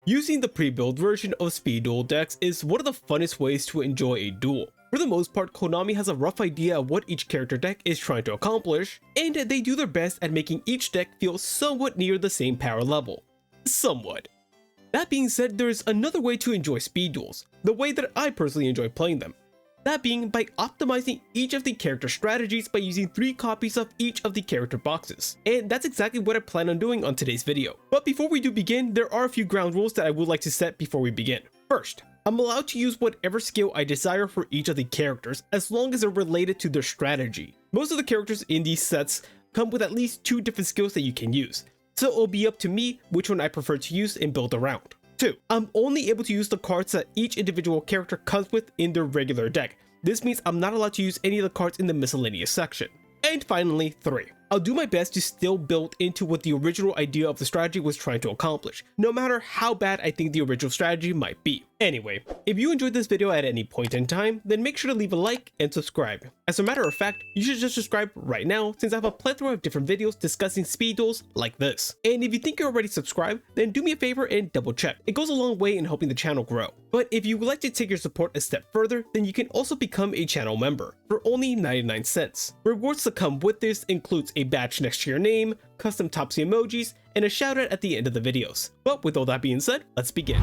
Using the pre-built version of SpeedDuel decks is one of the funnest ways to enjoy a duel. For the most part, Konami has a rough idea of what each character deck is trying to accomplish, and they do their best at making each deck feel somewhat near the same power level. Somewhat. That being said, there's another way to enjoy speed duels, the way that I personally enjoy playing them. That being by optimizing each of the character strategies by using 3 copies of each of the character boxes. And that's exactly what I plan on doing on today's video. But before we do begin, there are a few ground rules that I would like to set before we begin. First, I'm allowed to use whatever skill I desire for each of the characters as long as they're related to their strategy. Most of the characters in these sets come with at least 2 different skills that you can use, so it'll be up to me which one I prefer to use and build around. 2. I'm only able to use the cards that each individual character comes with in their regular deck. This means I'm not allowed to use any of the cards in the miscellaneous section. And finally, 3. I'll do my best to still build into what the original idea of the strategy was trying to accomplish, no matter how bad I think the original strategy might be. Anyway, if you enjoyed this video at any point in time, then make sure to leave a like and subscribe. As a matter of fact, you should just subscribe right now since I have a plethora of different videos discussing speed duels like this. And if you think you're already subscribed, then do me a favor and double check. It goes a long way in helping the channel grow. But if you would like to take your support a step further, then you can also become a channel member for only 99 cents. Rewards that come with this includes a badge next to your name, custom Topsy emojis, and a shout out at the end of the videos. But with all that being said, let's begin.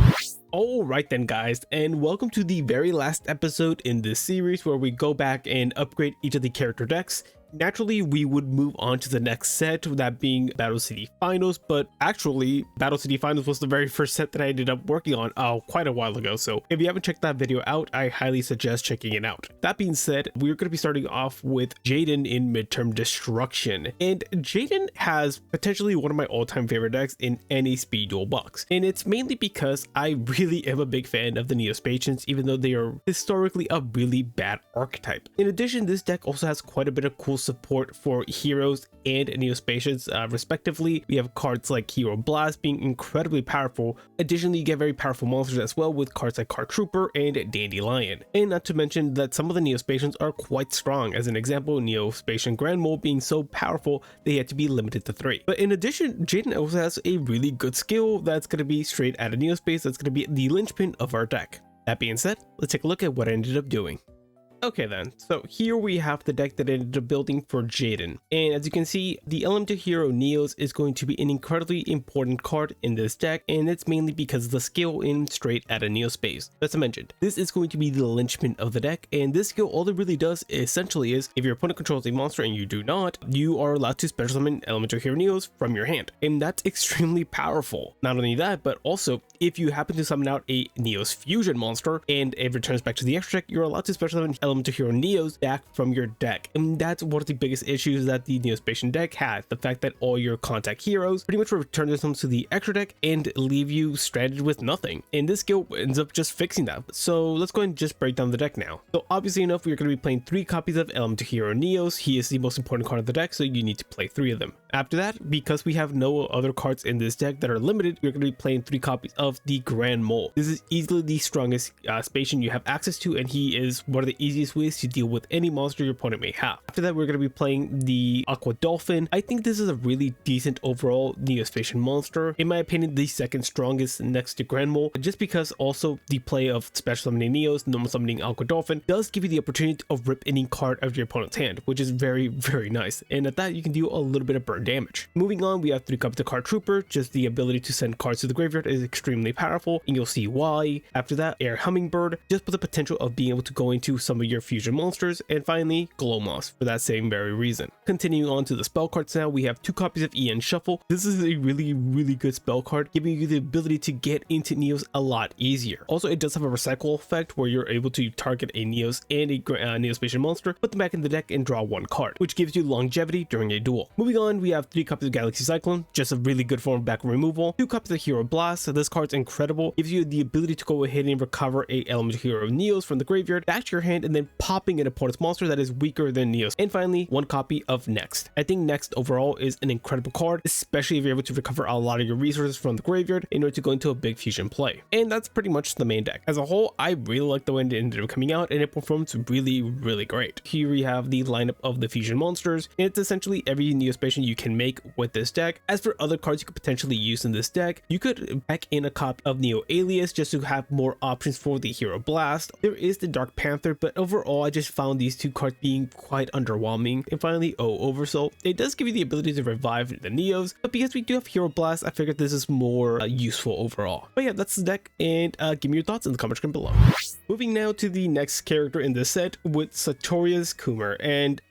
Alright then guys, and welcome to the very last episode in this series where we go back and upgrade each of the character decks. Naturally, we would move on to the next set, that being Battle City Finals, but actually, Battle City Finals was the very first set that I ended up working on quite a while ago, so if you haven't checked that video out, I highly suggest checking it out. That being said, we're going to be starting off with Jaden in Midterm Destruction, and Jaden has potentially one of my all-time favorite decks in any speed duel box, and it's mainly because I really am a big fan of the Neo-Spatians, even though they are historically a really bad archetype. In addition, this deck also has quite a bit of cool support for heroes and Neo-Spatians respectively. We have cards like Hero Blast being incredibly powerful. Additionally, you get very powerful monsters as well with cards like Card Trooper and Dandelion. And not to mention that some of the Neo-Spatians are quite strong. As an example, Neo-Spatian Grand Mole being so powerful they had to be limited to 3. But in addition, Jaden also has a really good skill that's going to be straight out of Neo-Space that's going to be the linchpin of our deck. That being said, let's take a look at what I ended up doing. Okay then, so here we have the deck that I ended up building for Jaden, and as you can see, the Elemental Hero Neos is going to be an incredibly important card in this deck, and it's mainly because of the skill in straight out of Neo Space. As I mentioned, this is going to be the linchpin of the deck, and this skill all it really does essentially is, if your opponent controls a monster and you do not, you are allowed to special summon Elemental Hero Neos from your hand, and that's extremely powerful. Not only that, but also, if you happen to summon out a Neos Fusion monster, and it returns back to the extra deck, you're allowed to special summon Elemental Hero Neos back from your deck. And that's one of the biggest issues that the Neo-Spatian deck has, the fact that all your contact heroes pretty much return themselves to the extra deck and leave you stranded with nothing. And this skill ends up just fixing that. So let's go ahead and just break down the deck now. So obviously enough, we're going to be playing 3 copies of Elemental Hero Neos. He is the most important card of the deck, so you need to play 3 of them. After that, because we have no other cards in this deck that are limited, we're going to be playing 3 copies of the Grand Mole. This is easily the strongest Spatian you have access to, and he is one of the easiest ways to deal with any monster your opponent may have. After that, we're going to be playing the Aqua Dolphin. I think this is a really decent overall Neo-Spatian monster. In my opinion, the second strongest next to Grand Mole, just because also the play of special summoning Neos, normal summoning Aqua Dolphin does give you the opportunity of rip any card out of your opponent's hand, which is very, very nice. And at that, you can deal a little bit of burn damage. Moving on, we have 3 copies of Card Trooper. Just the ability to send cards to the graveyard is extremely powerful, and you'll see why. After that, Air Hummingbird, just with the potential of being able to go into some of your fusion monsters. And finally, Glow Moss, for that same very reason. Continuing on to the spell cards now, we have 2 copies of EN Shuffle. This is a really, really good spell card, giving you the ability to get into Neos a lot easier. Also, it does have a recycle effect where you're able to target a Neos and a Neo-Spatian monster, put them back in the deck and draw 1 card, which gives you longevity during a duel. Moving on, we have 3 copies of Galaxy Cyclone, just a really good form of back removal. 2 copies of Hero Blast, so this card's incredible, gives you the ability to go ahead and recover a Elemental Hero Neos from the graveyard back to your hand and and then popping an opponent's monster that is weaker than Neo's. And finally, one copy of Next. I think Next overall is an incredible card, especially if you're able to recover a lot of your resources from the graveyard in order to go into a big fusion play. And that's pretty much the main deck. As a whole, I really like the way it ended up coming out, and it performs really great. Here we have the lineup of the fusion monsters, and it's essentially every Neospatian you can make with this deck. As for other cards you could potentially use in this deck, you could pack in a copy of Neo Alias just to have more options for the Hero Blast. There is the Dark Panther, but overall I just found these two cards being quite underwhelming. And finally, Oversoul. It does give you the ability to revive the Neos, but because we do have Hero Blast, I figured this is more useful overall. But yeah, that's the deck, and give me your thoughts in the comment section below. Moving now to the next character in this set with Sartorius Kumar, and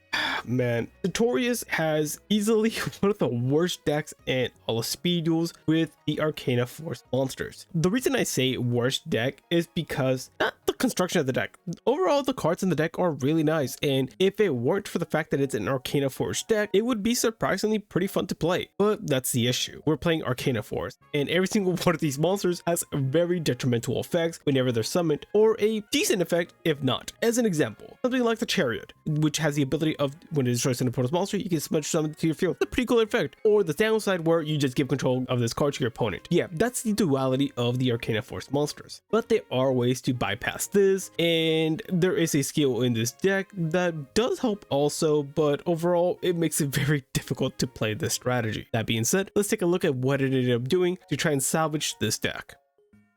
man, Sartorius has easily one of the worst decks in all of SpeedDuels with the Arcana Force monsters. The reason I say worst deck is because not the construction of the deck. Overall, the cards in the deck are really nice, and if it weren't for the fact that it's an Arcana Force deck, it would be surprisingly pretty fun to play. But that's the issue. We're playing Arcana Force, and every single one of these monsters has very detrimental effects whenever they're summoned, or a decent effect if not. As an example, something like the Chariot, which has the ability of when it destroys an opponent's monster, you can smudge summon to your field. It's a pretty cool effect. Or the downside where you just give control of this card to your opponent. Yeah, that's the duality of the Arcana Force monsters. But there are ways to bypass this, and there is a skill in this deck that does help also, but overall it makes it very difficult to play this strategy. That being said, let's take a look at what it ended up doing to try and salvage this deck.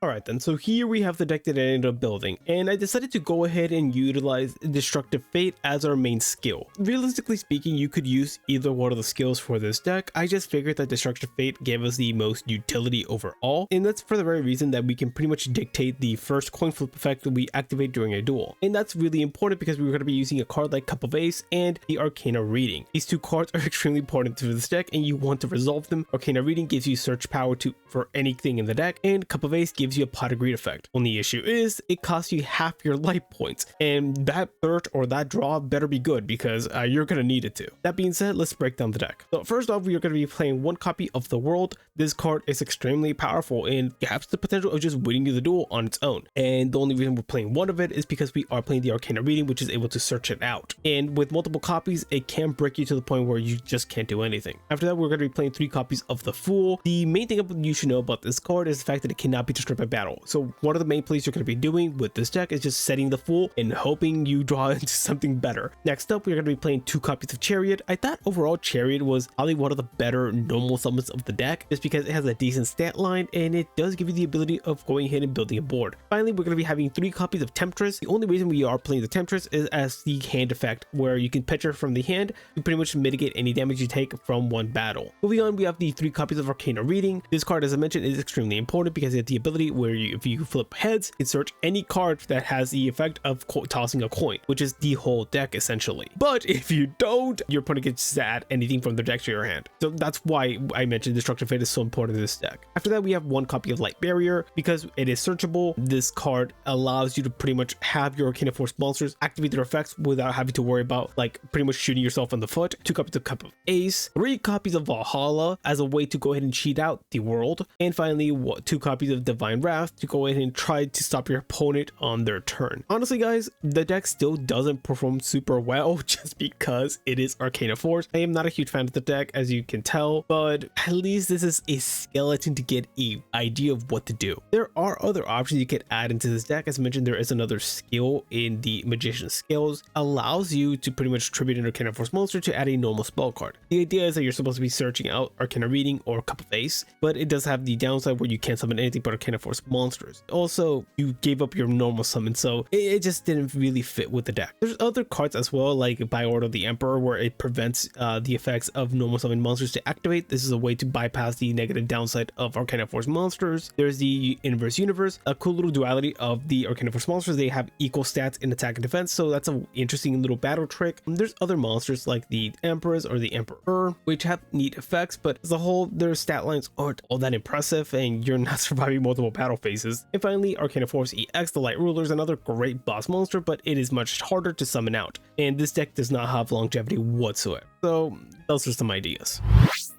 Alright then, so here we have the deck that I ended up building, and I decided to go ahead and utilize Destructive Fate as our main skill. Realistically speaking, you could use either one of the skills for this deck. I just figured that Destructive Fate gave us the most utility overall, and that's for the very reason that we can pretty much dictate the first coin flip effect that we activate during a duel. And that's really important because we're going to be using a card like Cup of Ace and the Arcana Reading. These two cards are extremely important to this deck, and you want to resolve them. Arcana Reading gives you search power for anything in the deck, and Cup of Ace gives you a pot of greed effect. Only issue is it costs you half your life points, and that search or that draw better be good because you're gonna need it to. That being said, let's break down the deck. So first off, we are going to be playing one copy of the World. This card is extremely powerful and has the potential of just winning you the duel on its own, and the only reason we're playing one of it is because we are playing the Arcana Reading, which is able to search it out, and with multiple copies it can break you to the point where you just can't do anything. After that, we're going to be playing 3 copies of the Fool. The main thing you should know about this card is the fact that it cannot be destroyed by battle. So one of the main plays you're going to be doing with this deck is just setting the Fool and hoping you draw into something better. Next up, we're going to be playing 2 copies of Chariot. I thought overall Chariot was probably one of the better normal summons of the deck just because it has a decent stat line and it does give you the ability of going ahead and building a board. Finally, we're going to be having 3 copies of Temptress. The only reason we are playing the Temptress is as the hand effect, where you can picture from the hand to pretty much mitigate any damage you take from one battle. Moving on, we have the 3 copies of Arcana Reading. This card, as I mentioned, is extremely important because it has the ability where if you flip heads, you can search any card that has the effect of tossing a coin, which is the whole deck essentially. But if you don't, your opponent gets to add anything from their deck to your hand. So that's why I mentioned Destructive Fate is so important in this deck. After that, we have 1 copy of Light Barrier. Because it is searchable, this card allows you to pretty much have your Arcana Force monsters activate their effects without having to worry about like pretty much shooting yourself in the foot. 2 copies of Cup of Ace, 3 copies of Valhalla as a way to go ahead and cheat out the World, and finally 2 copies of Divine Wrath to go ahead and try to stop your opponent on their turn. Honestly guys, the deck still doesn't perform super well just because it is Arcana Force. I am not a huge fan of the deck, as you can tell, but at least this is a skeleton to get an idea of what to do. There are other options you could add into this deck. As mentioned, there is another skill in the Magician Skills, allows you to pretty much tribute an Arcana Force monster to add a normal spell card. The idea is that you're supposed to be searching out Arcana Reading or Cup of Ace, but it does have the downside where you can't summon anything but Arcana Force monsters. Also, you gave up your normal summon, so it just didn't really fit with the deck. There's other cards as well, like By Order of the Emperor, where it prevents the effects of normal summon monsters to activate. This is a way to bypass the negative downside of Arcana Force monsters. There's the Inverse Universe, a cool little duality of the Arcana Force monsters. They have equal stats in attack and defense, so that's an interesting little battle trick. There's other monsters like the Empress or the Emperor, which have neat effects, but as a whole, their stat lines aren't all that impressive and you're not surviving multiple battle phases. And finally, Arcana Force EX, the Light Ruler, is another great boss monster, but it is much harder to summon out, and this deck does not have longevity whatsoever. So those are some ideas.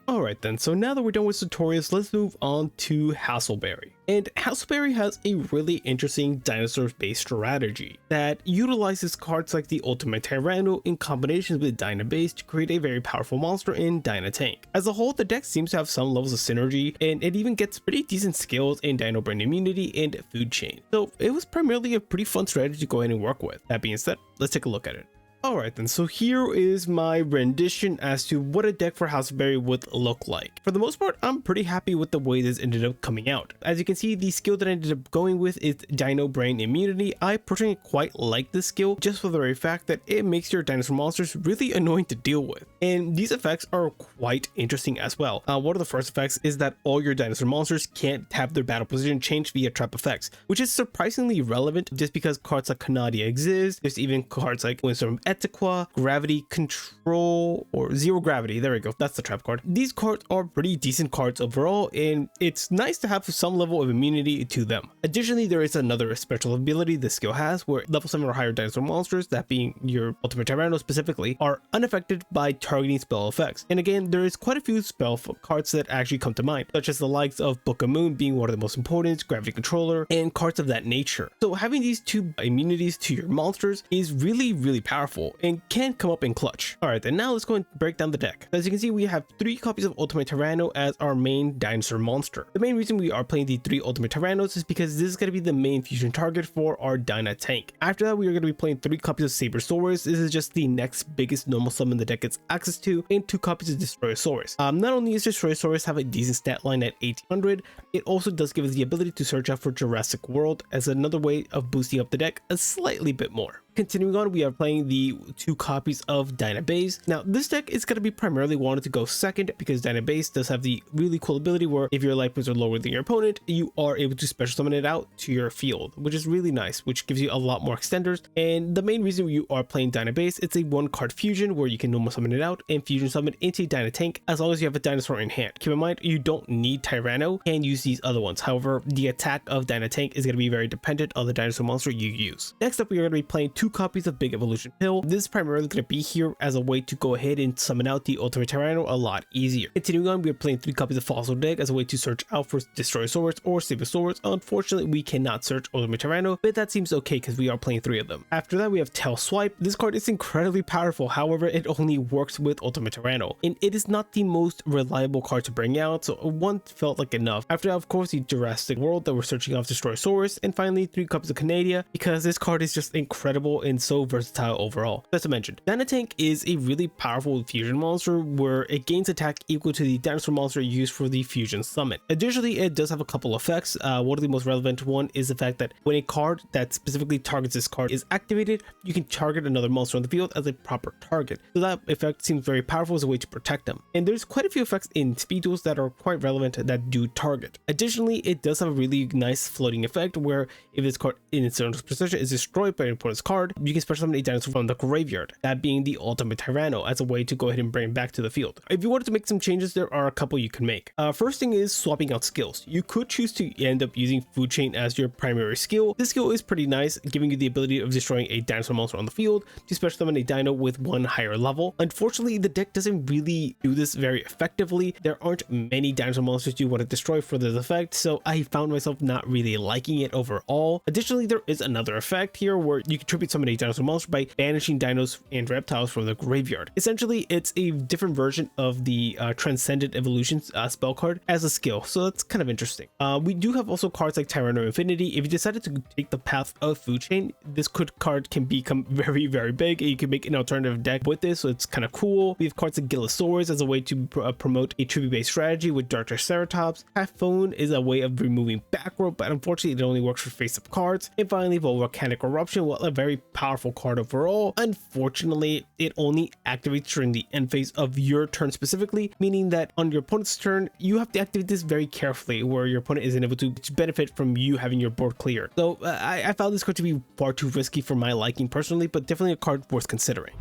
Alright then, so now that we're done with tutorials, let's move on to Hassleberry. And Hassleberry has a really interesting dinosaur-based strategy that utilizes cards like the Ultimate Tyranno in combinations with Dynabase to create a very powerful monster in Dynatank. As a whole, the deck seems to have some levels of synergy, and it even gets pretty decent skills in Dino Brain Immunity and Food Chain. So it was primarily a pretty fun strategy to go ahead and work with. That being said, let's take a look at it. Alright then, so here is my rendition as to what a deck for Hassleberry would look like. For the most part, I'm pretty happy with the way this ended up coming out. As you can see, the skill that I ended up going with is Dino Brain Immunity. I personally quite like this skill just for the very fact that it makes your dinosaur monsters really annoying to deal with. And these effects are quite interesting as well. One of the first effects is that all your dinosaur monsters can't have their battle position changed via trap effects, which is surprisingly relevant just because cards like Canadia exist. There's even cards like Windstorm Etiqua, Gravity Control, or Zero Gravity. There we go. That's the trap card. These cards are pretty decent cards overall, and it's nice to have some level of immunity to them. Additionally, there is another special ability this skill has where level 7 or higher dinosaur monsters, that being your Ultimate Tyranno specifically, are unaffected by targeting spell effects. And again, there is quite a few spell cards that actually come to mind, such as the likes of Book of Moon being one of the most important, Gravity Controller, and cards of that nature. So having these two immunities to your monsters is really powerful and can come up in clutch. Alright, then now let's go and break down the deck. As you can see, we have 3 copies of Ultimate Tyranno as our main dinosaur monster. The main reason we are playing the 3 Ultimate Tyrannos is because this is going to be the main fusion target for our Dynatank. After that, we are going to be playing 3 copies of Sabersaurus. This is just the next biggest normal summon the deck gets access to, and 2 copies of Destroyosaurus. Not only does Destroyosaurus have a decent stat line at 1800, it also does give us the ability to search out for Jurassic World as another way of boosting up the deck a slightly bit more. Continuing on, we are playing the 2 copies of Dynabase. Now, this deck is going to be primarily wanted to go second because Dynabase does have the really cool ability where if your life points are lower than your opponent, you are able to special summon it out to your field, which is really nice, which gives you a lot more extenders. And the main reason you are playing Dynabase, it's a 1-card fusion where you can normal summon it out and fusion summon into Dynatank as long as you have a dinosaur in hand. Keep in mind, you don't need Tyranno and use these other ones. However, the attack of Dynatank is going to be very dependent on the dinosaur monster you use. Next up, we are going to be playing 2 copies of Big Evolution Pill. This is primarily going to be here as a way to go ahead and summon out the Ultimate Tyranno a lot easier. Continuing on, we are playing 3 copies of Fossil Deck as a way to search out for Destroyosaurus or Sabersaurus. Unfortunately, we cannot search Ultimate Tyranno, but that seems okay because we are playing 3 of them. After that, we have Tail Swipe. This card is incredibly powerful, however, it only works with Ultimate Tyranno, and it is not the most reliable card to bring out, so 1 felt like enough. After that, of course, the Jurassic World that we're searching off Destroyosaurus, and finally 3 copies of Canadia because this card is just incredible and so versatile overall. As I mentioned, Dynatank is a really powerful fusion monster where it gains attack equal to the dinosaur monster used for the fusion summon. Additionally, it does have a couple effects. One of the most relevant one is the fact that when a card that specifically targets this card is activated, you can target another monster on the field as a proper target. So that effect seems very powerful as a way to protect them. And there's quite a few effects in SpeedDuels that are quite relevant that do target. Additionally, it does have a really nice floating effect where if this card in its own position is destroyed by an opponent's card, you can special summon a dinosaur from the graveyard, that being the Ultimate Tyranno, as a way to go ahead and bring it back to the field. If you wanted to make some changes, there are a couple you can make. First thing is swapping out skills. You could choose to end up using Food Chain as your primary skill. This skill is pretty nice, giving you the ability of destroying a dinosaur monster on the field to special summon a dino with 1 higher level. Unfortunately, the deck doesn't really do this very effectively. There aren't many dinosaur monsters you want to destroy for this effect, so I found myself not really liking it overall. Additionally, there is another effect here where you can tribute summon a dinosaur monster by banishing dinos and reptiles from the graveyard. Essentially, it's a different version of the Transcendent Evolutions spell card as a skill, so that's kind of interesting. We do have also cards like Tyranno Infinity. If you decided to take the path of Food Chain, this card can become very big, and you can make an alternative deck with this, so it's kind of cool. We have cards like Gillosaurus as a way to promote a tribute-based strategy with Dark Triceratops. Typhoon is a way of removing backward, but unfortunately, it only works for face-up cards. And finally, Volcanic Eruption, well, a very powerful card overall. Unfortunately, it only activates during the end phase of your turn specifically, meaning that on your opponent's turn, you have to activate this very carefully where your opponent isn't able to benefit from you having your board clear. So I found this card to be far too risky for my liking personally, but definitely a card worth considering.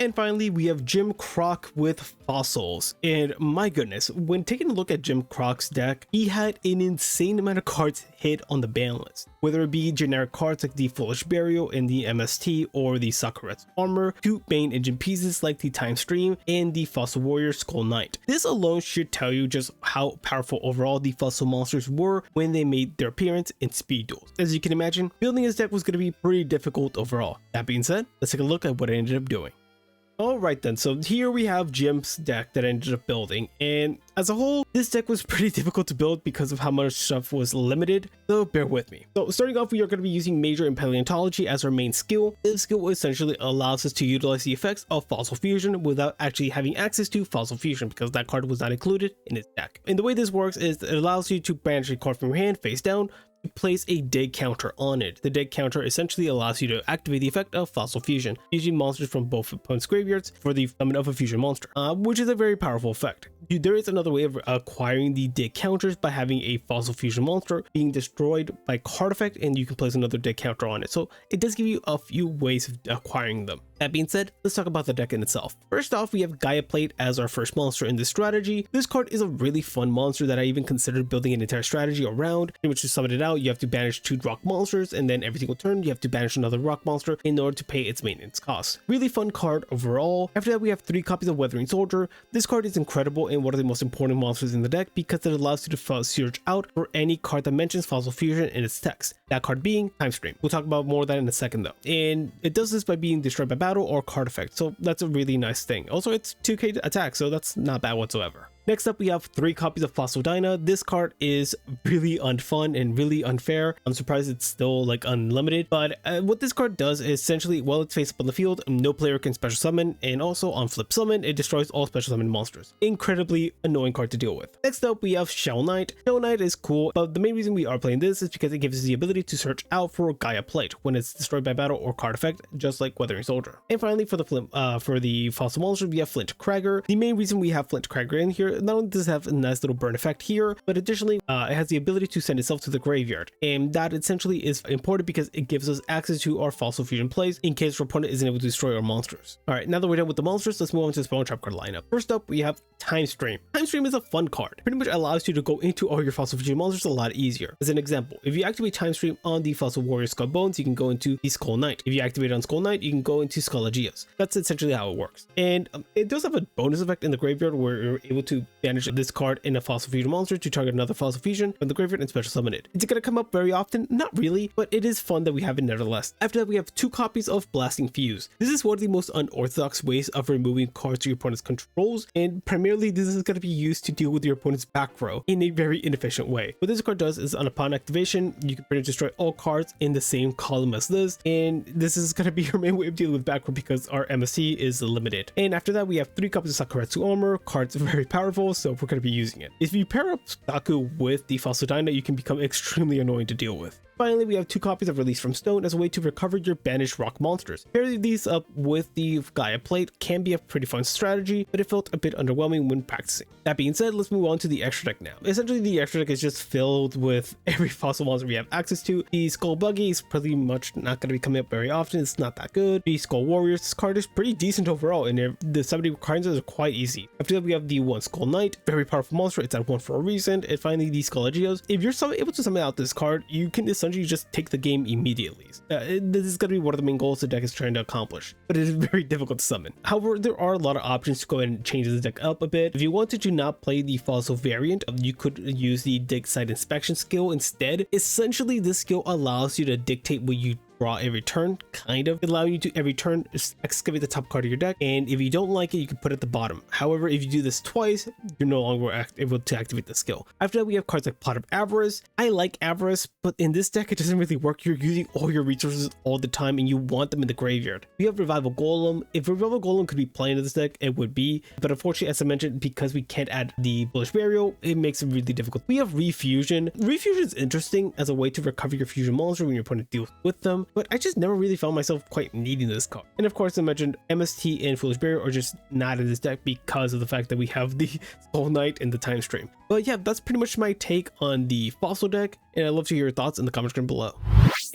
And finally, we have Jim Croc with Fossils. And my goodness, when taking a look at Jim Croc's deck, he had an insane amount of cards hit on the ban list. Whether it be generic cards like the Foolish Burial in the MST or the Sakuretsu Armor, to main engine pieces like the Time Stream and the Fossil Warrior Skull Knight. This alone should tell you just how powerful overall the fossil monsters were when they made their appearance in SpeedDuel. As you can imagine, building his deck was going to be pretty difficult overall. That being said, let's take a look at what I ended up doing. Alright then, so here we have Jim's deck that I ended up building, and as a whole, this deck was pretty difficult to build because of how much stuff was limited, so bear with me. So starting off, we are going to be using Major and Paleontology as our main skill. This skill essentially allows us to utilize the effects of Fossil Fusion without actually having access to Fossil Fusion because that card was not included in its deck. And the way this works is it allows you to banish a card from your hand face down, to place a dig counter on it. The dig counter essentially allows you to activate the effect of Fossil Fusion, using monsters from both opponents' graveyards for the summon of a fusion monster, which is a very powerful effect. There is another way of acquiring the dig counters by having a Fossil Fusion monster being destroyed by card effect, and you can place another dig counter on it. So it does give you a few ways of acquiring them. That being said, let's talk about the deck in itself. First off, we have Gaia Plate as our first monster in this strategy. This card is a really fun monster that I even considered building an entire strategy around, in which to summon it out, you have to banish 2 rock monsters, and then every single turn, you have to banish another rock monster in order to pay its maintenance costs. Really fun card overall. After that, we have 3 copies of Weathering Soldier. This card is incredible and one of the most important monsters in the deck because it allows you to search out for any card that mentions Fossil Fusion in its text. That card being Time Stream. We'll talk about more of that in a second though. And it does this by being destroyed by battle or card effect, so that's a really nice thing. Also, it's 2k attack, so that's not bad whatsoever. Next up, we have 3 copies of Fossil Dyna. This card is really unfun and really unfair. I'm surprised it's still like unlimited, but what this card does is essentially, while it's face up on the field, no player can special summon, and also on flip summon, it destroys all special summon monsters. Incredibly annoying card to deal with. Next up, we have Shell Knight. Shell Knight is cool, but the main reason we are playing this is because it gives us the ability to search out for Gaia Plate when it's destroyed by battle or card effect, just like Weathering Soldier. And finally, for the fossil monster, we have Flint Cragger. The main reason we have Flint Cragger in here, not only does it have a nice little burn effect here, but additionally it has the ability to send itself to the graveyard, and that essentially is important because it gives us access to our Fossil Fusion plays in case our opponent isn't able to destroy our monsters. Alright, now that we're done with the monsters, let's move on to the Spawn Trap card lineup. First up, we have Time Stream. Time Stream is a fun card. Pretty much allows you to go into all your Fossil Fusion monsters a lot easier. As an example, if you activate Time Stream on the Fossil Warrior Skull Bones, you can go into the Skull Knight. If you activate it on Skull Knight, you can go into Skull yugioh. That's essentially how it works. And it does have a bonus effect in the graveyard where you're able to banish this card in a Fossil Fusion monster to target another Fossil Fusion from the graveyard and special summon it. Is it going to come up very often? Not really, but it is fun that we have it nevertheless. After that, we have 2 copies of Blasting Fuse. This is one of the most unorthodox ways of removing cards to your opponent's controls, and primarily this is going to be used to deal with your opponent's back row in a very inefficient way. What this card does is upon activation, you can pretty much destroy all cards in the same column as this, and this is going to be your main way of dealing with back row because our MSC is limited. And after that, we have 3 copies of Sakuretsu Armor. Cards are very powerful, so we're going to be using it. If you pair up Saku with the Fossil Dyna, you can become extremely annoying to deal with. Finally, we have 2 copies of Release from Stone as a way to recover your banished rock monsters. Pairing these up with the Gaia Plate can be a pretty fun strategy, but it felt a bit underwhelming when practicing. That being said, let's move on to the extra deck now. Essentially, the extra deck is just filled with every fossil monster we have access to. The Skull Buggy is pretty much not going to be coming up very often. It's not that good. The Skull Warriors, this card is pretty decent overall, and the 70 cards are quite easy. After that, we have the 1 Skull Knight, very powerful monster. It's at 1 for a reason. And finally, the Skull yugioh. If you're able to summon out this card, you can essentially just take the game immediately. This is going to be one of the main goals the deck is trying to accomplish, but it is very difficult to summon. However, there are a lot of options to go ahead and change the deck up a bit. If you wanted to not play the fossil variant, you could use the Dig Site Inspection skill instead. Essentially, this skill allows you to dictate what you draw every turn, kind of allowing you to every turn excavate the top card of your deck, and if you don't like it, you can put it at the bottom. However, if you do this twice, you're no longer able to activate the skill. After that, we have cards like Plot of Avarice. I like Avarice, but in this deck it doesn't really work. You're using all your resources all the time and you want them in the graveyard. We have Revival Golem. If Revival Golem could be playing in this deck, it would be, but unfortunately, as I mentioned, because we can't add the Bullish Burial, it makes it really difficult. We have Refusion. Refusion is interesting as a way to recover your fusion monster when your opponent deals with them, but I just never really found myself quite needing this card. And of course, I mentioned MST and Foolish Burial are just not in this deck because of the fact that we have the Skull Knight and the Time Stream. But yeah, that's pretty much my take on the Fossil deck, and I'd love to hear your thoughts in the comments down below.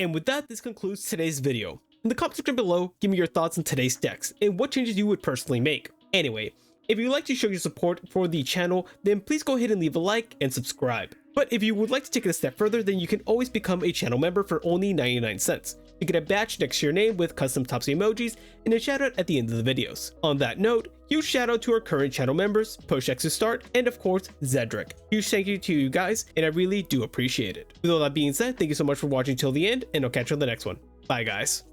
And with that, this concludes today's video. In the comment section below, give me your thoughts on today's decks and what changes you would personally make. Anyway, if you'd like to show your support for the channel, then please go ahead and leave a like and subscribe. But if you would like to take it a step further, then you can always become a channel member for only 99 cents. You get a badge next to your name with custom Topsy emojis and a shoutout at the end of the videos. On that note, huge shout out to our current channel members, PushX to start, and of course, Zedric. Huge thank you to you guys, and I really do appreciate it. With all that being said, thank you so much for watching till the end, and I'll catch you on the next one. Bye guys.